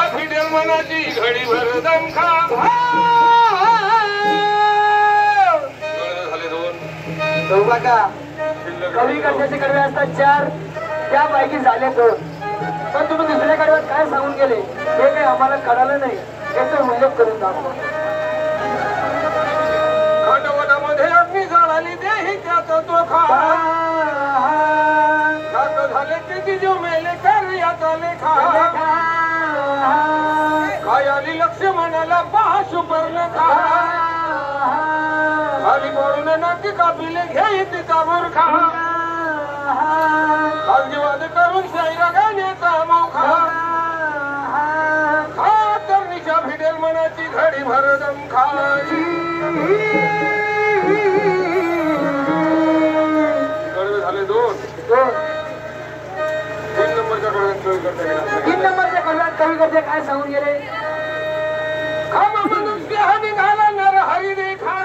फिटेल मनाची घडी भर दमखा झाले दोन का कवी कशाचे कडवे असतात चार त्यापैकी झाले दोन पण तुम्ही दुसऱ्या कडव्यात काय सांगून गेले हे काही आम्हाला कळालं नाही याचा उल्लेख करून दाखवा खंडवनामध्ये अग्नी जळाली देही त्यात तो खा झाले किती जीव मेले कर याचा लेखा काय आली लक्ष्मणाला पहा सुपर्ण खा खाली पडून नक्की कापिले घे तिचा मूर्खा कालजीवाद करून शायरा गाण्याचा मोखा खा तर निशा फिटेल मनाची घडी भर दमखाई कडवे झाले दोन तीन नंबरच्या कडव्यात कवी करता तीन नंबरच्या कडव्यात कवी करते काय सांगून गेले खाम मनुष्य निघाला नर हरी देखा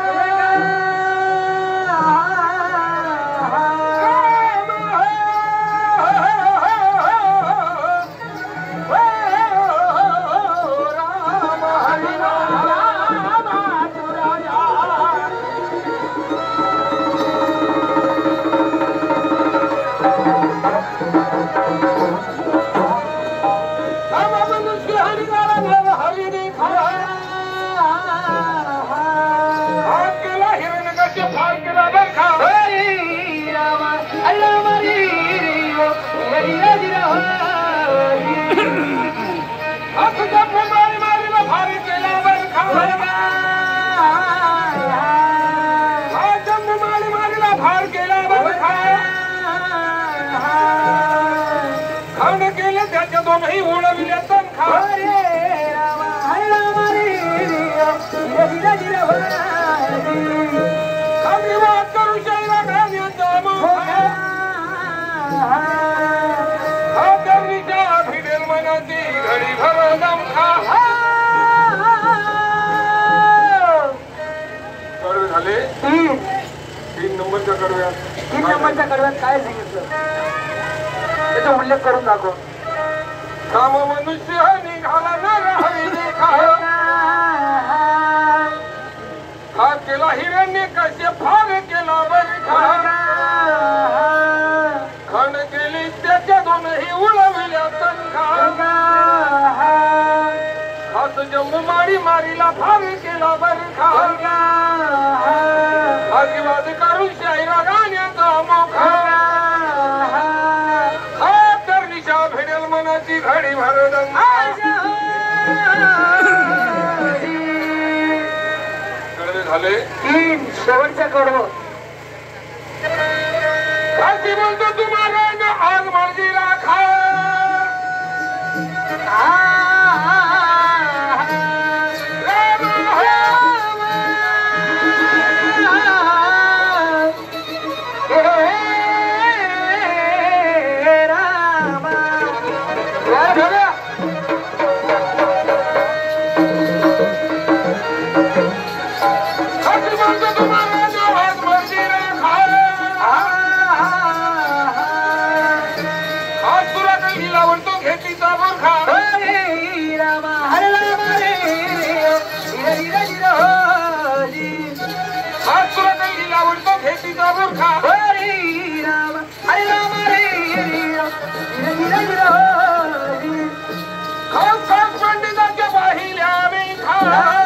दोनही उडविल्या तनखा खाली वाद करू शायरा गाण्याचा मोखा फिटेल मनाची घडी भर दमखा कडवे झाले तीन नंबरच्या कडव्यात तीन नंबरच्या कडव्यात काय सांगितलं त्याचा उल्लेख करून दाखव काम मनुष्य निघाला नर हरी देखा हा केला हिरण्य कसे फार केला बरखा खण केली त्याच्या दोनही उडविल्या तनखा हात जम्मू मारी मारीला फार केला बरखा आशीर्वाद करून शायरा गाण्याचा मोखा फिटेल मनाची घडी भर कडवे झाले तीन शेवटच्या कडवं काशी म्हणतो तुम्हाला आग माझी राखा पंडिताच्या पाहिल्या मी खास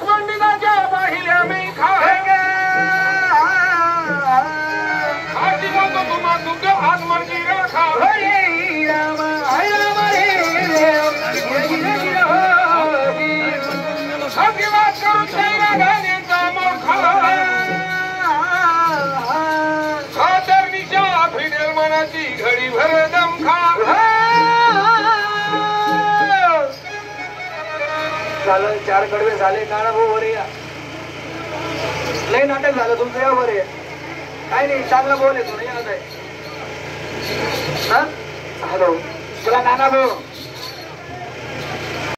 पंडिताच्या पाहिल्या मी खाती म्हणतो तुम्हा तुमच्या हात मर्जी राखा अभिवाद करून शायरा गाण्याचा मोखा खातर निशा फिटेल मनाची घडी भर दमखा झालं चार कडवे झाले नाना भाऊ वर या लय नाटक झालं तुमचं या वर आहे काय नाही चांगलं बोल आहे तुम्ही हॅलो तुला नाना भाऊ